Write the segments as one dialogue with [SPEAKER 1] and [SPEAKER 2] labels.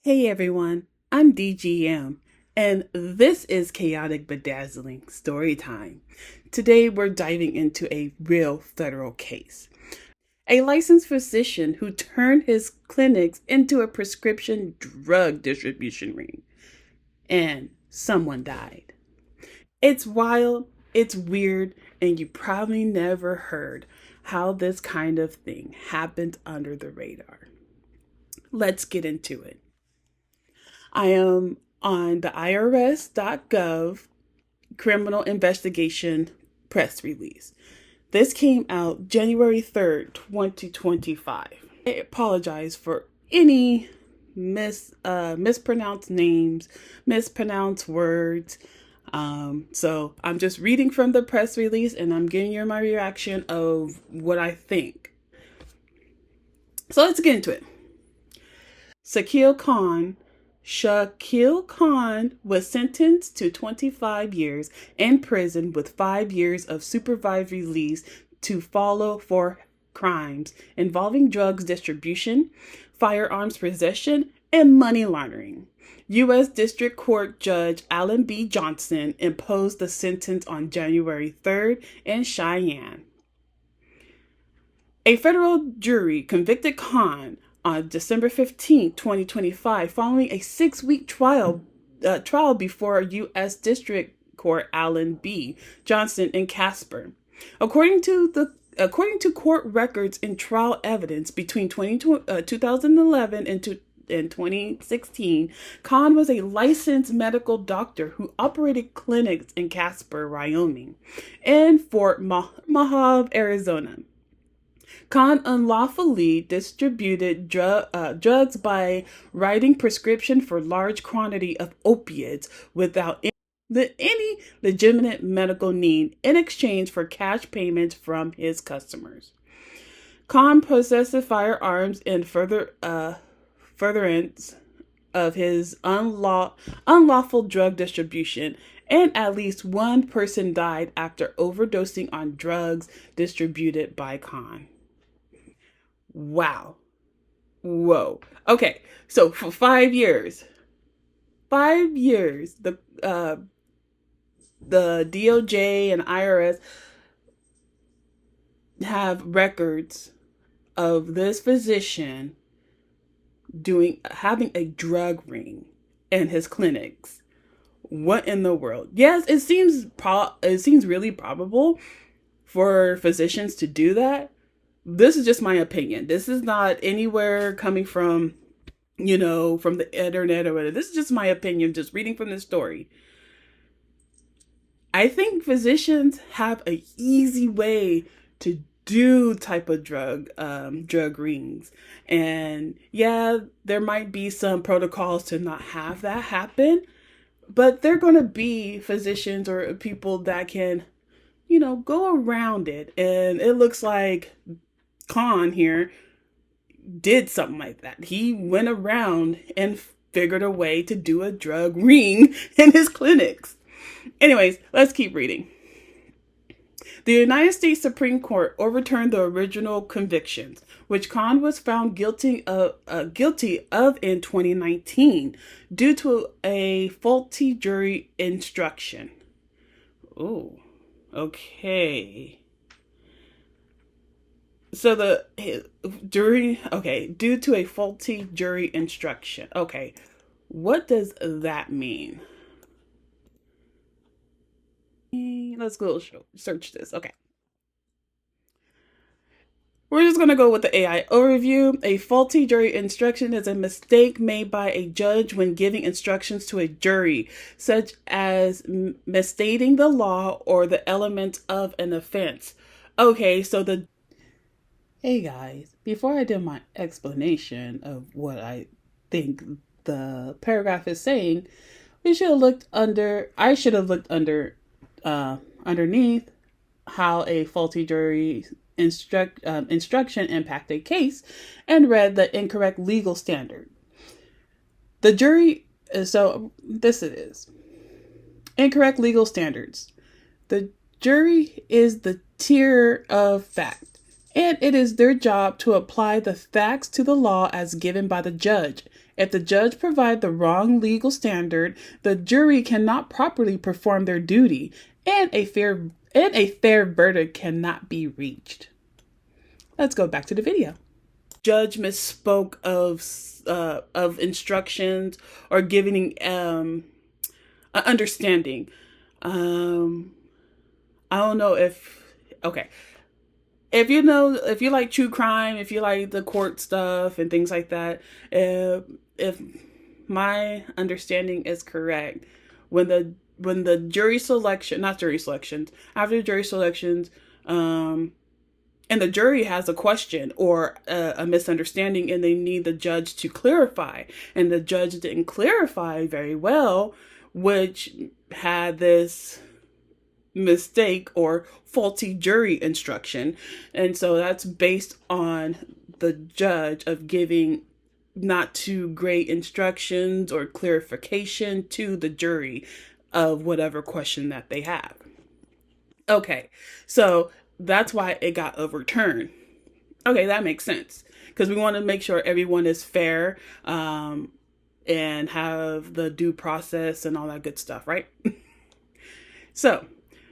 [SPEAKER 1] Hey everyone, I'm DGM, and this is Chaotic Bedazzling Story Time. Today we're diving into a real federal case. A licensed physician who turned his clinics into a prescription drug distribution ring, and someone died. It's wild, it's weird, and you probably never heard how this kind of thing happened under the radar. Let's get into it. I am on the IRS.gov criminal investigation press release. This came out January 3rd, 2025. I apologize for any mispronounced names, mispronounced words. So I'm just reading from the press release and I'm giving you my reaction of what I think. So let's get into it. Shakil Khan was sentenced to 25 years in prison with 5 years of supervised release to follow for crimes involving drugs distribution, firearms possession, and money laundering. U.S. District Court Judge Alan B. Johnson imposed the sentence on January 3rd in Cheyenne. A federal jury convicted Khan on December 15, 2025, following a 6-week trial before U.S. District Court Alan B. Johnson in Casper. According to court records and trial evidence between 2011 and 2016, Khan was a licensed medical doctor who operated clinics in Casper, Wyoming, and Fort Mojave, Arizona. Khan unlawfully distributed drugs by writing prescription for large quantity of opiates without any legitimate medical need in exchange for cash payments from his customers. Khan possessed firearms in furtherance of his unlawful drug distribution, and at least one person died after overdosing on drugs distributed by Khan. Wow. Whoa. Okay, so for 5 years, the DOJ and IRS have records of this physician having a drug ring in his clinics. What in the world? Yes, it seems really probable for physicians to do that. This is just my opinion. This is not anywhere coming from, from the internet or whatever. This is just my opinion, just reading from this story. I think physicians have an easy way to do type of drug rings. And yeah, there might be some protocols to not have that happen, but they're going to be physicians or people that can, go around it. And it looks like Khan here did something like that. He went around and figured a way to do a drug ring in his clinics. Anyways, let's keep reading. The United States Supreme Court overturned the original convictions, which Khan was found guilty of in 2019 due to a faulty jury instruction. Oh, okay. So due to a faulty jury instruction. Okay, what does that mean? Let's go search this. Okay. We're just going to go with the AI overview. A faulty jury instruction is a mistake made by a judge when giving instructions to a jury, such as misstating the law or the elements of an offense. Okay, so Hey guys, before I do my explanation of what I think the paragraph is saying, I should have looked underneath how a faulty jury instruction impact a case and read the incorrect legal standard. The jury, so this it is. Incorrect legal standards. The jury is the tier of fact, and it is their job to apply the facts to the law as given by the judge If the judge provide the wrong legal standard, the jury cannot properly perform their duty, and a fair verdict cannot be reached. Let's go back to the video. Judge misspoke of instructions or giving understanding. I don't know if okay. If you like true crime, if you like the court stuff and things like that, if my understanding is correct, when the jury selection, not jury selections, after jury selections, and the jury has a question or a misunderstanding and they need the judge to clarify, and the judge didn't clarify very well, which had this mistake or faulty jury instruction. And so that's based on the judge of giving not too great instructions or clarification to the jury of whatever question that they have. Okay, so that's why it got overturned. Okay, that makes sense, because we want to make sure everyone is fair and have the due process and all that good stuff, right? So,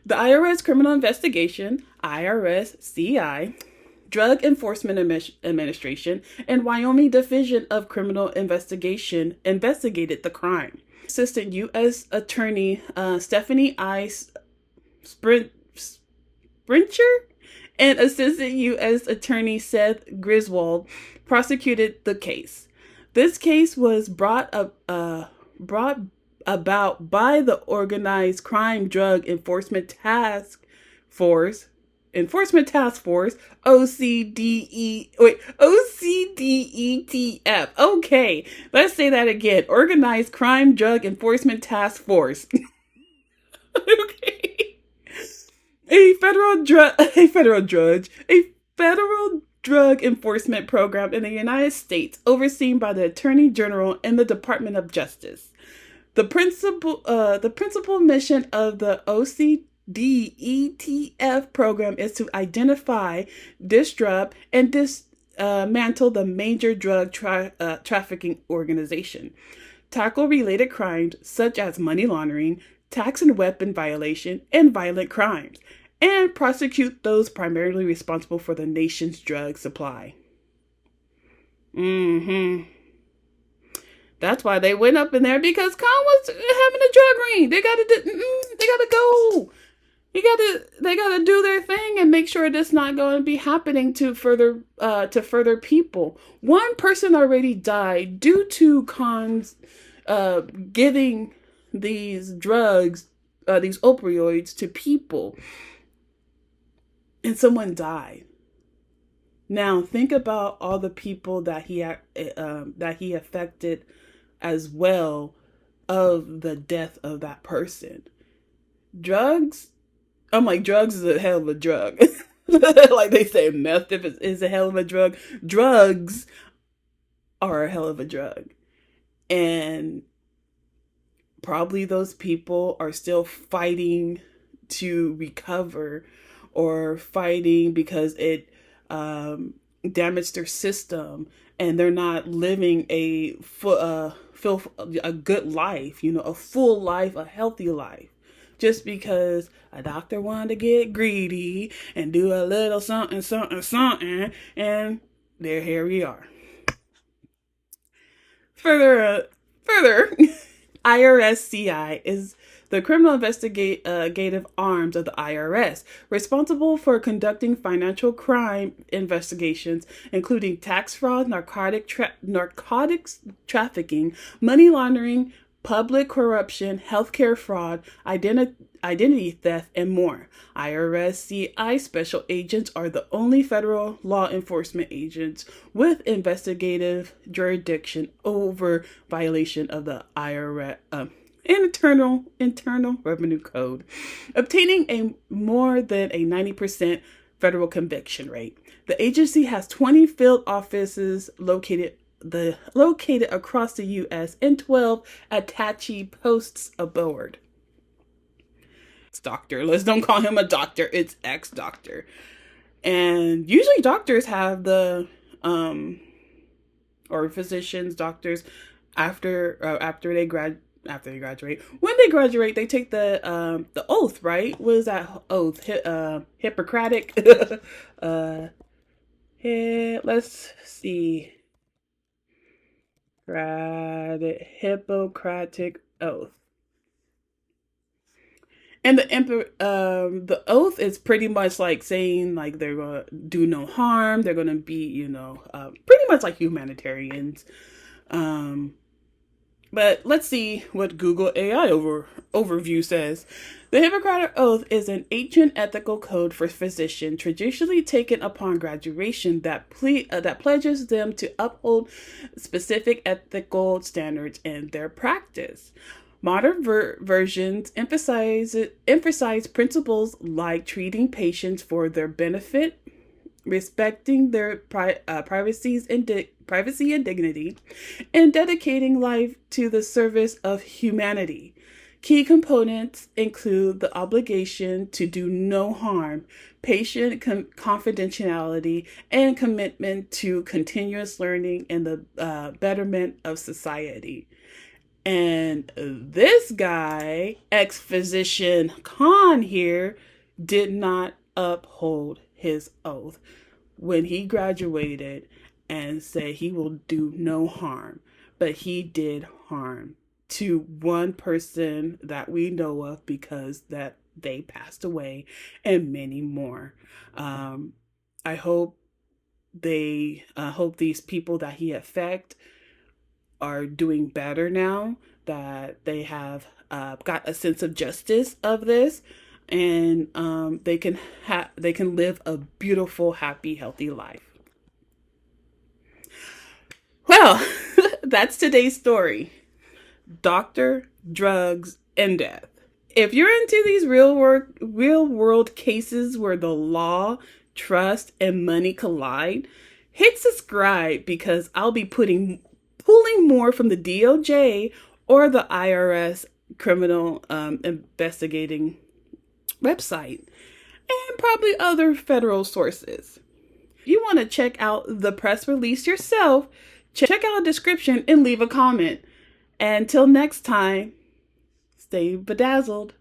[SPEAKER 1] the IRS Criminal Investigation, IRS CI, Drug Enforcement Administration, and Wyoming Division of Criminal Investigation investigated the crime. Assistant U.S. Attorney Stephanie I. Sprincher and Assistant U.S. Attorney Seth Griswold prosecuted the case. This case was brought about by the Organized Crime Drug Enforcement Task Force, OCDETF. Okay, let's say that again. Organized Crime Drug Enforcement Task Force. Okay. A federal drug enforcement program in the United States, overseen by the Attorney General and the Department of Justice. The principal mission of the OCDETF program is to identify, disrupt, and dismantle the major drug trafficking organization, tackle related crimes such as money laundering, tax and weapon violation, and violent crimes, and prosecute those primarily responsible for the nation's drug supply. That's why they went up in there, because Khan was having a drug ring. They gotta go. They gotta do their thing and make sure this not going to be happening to further people. One person already died due to Khan's giving these drugs, these opioids to people, and someone died. Now think about all the people that he affected as well of the death of that person. Drugs, I'm like, drugs is a hell of a drug. Like they say, meth is a hell of a drug. Drugs are a hell of a drug. And probably those people are still fighting to recover, or fighting because it damaged their system, and they're not living a good life, a full life, a healthy life, just because a doctor wanted to get greedy and do a little something, and here we are. Further, IRSCI is the criminal investigative arms of the IRS, responsible for conducting financial crime investigations, including tax fraud, narcotics trafficking, money laundering, public corruption, healthcare fraud, identity theft, and more. IRSCI special agents are the only federal law enforcement agents with investigative jurisdiction over violation of the IRS Internal Revenue Code, obtaining a more than a 90% federal conviction rate. The agency has 20 field offices located across the U.S. and 12 attache posts aboard. Doctor, let's don't call him a doctor, it's ex-doctor. And usually doctors have the or physicians, doctors, after they graduate. When they graduate, they take the oath, right? What is that oath? Hippocratic. Let's see. Hippocratic oath. And the oath is pretty much like saying like they're gonna do no harm. They're gonna be, pretty much like humanitarians. Um, but let's see what Google AI overview says. The Hippocratic Oath is an ancient ethical code for physicians, traditionally taken upon graduation that pledges them to uphold specific ethical standards in their practice. Modern versions emphasize principles like treating patients for their benefit, respecting their privacy and dignity, and dedicating life to the service of humanity. Key components include the obligation to do no harm, patient confidentiality, and commitment to continuous learning and the betterment of society. And this guy, ex-physician Khan here, did not uphold his oath when he graduated and said he will do no harm. But he did harm to one person that we know of because that they passed away, and many more. I hope these people that he affected are doing better now, that they have got a sense of justice of this, and they can live a beautiful, happy, healthy life. Well, that's today's story. Doctor, drugs, and death. If you're into these real world cases where the law, trust, and money collide, hit subscribe because I'll be pulling more from the DOJ or the IRS criminal investigating website, and probably other federal sources. If you want to check out the press release yourself, check out the description and leave a comment. Until next time, stay bedazzled.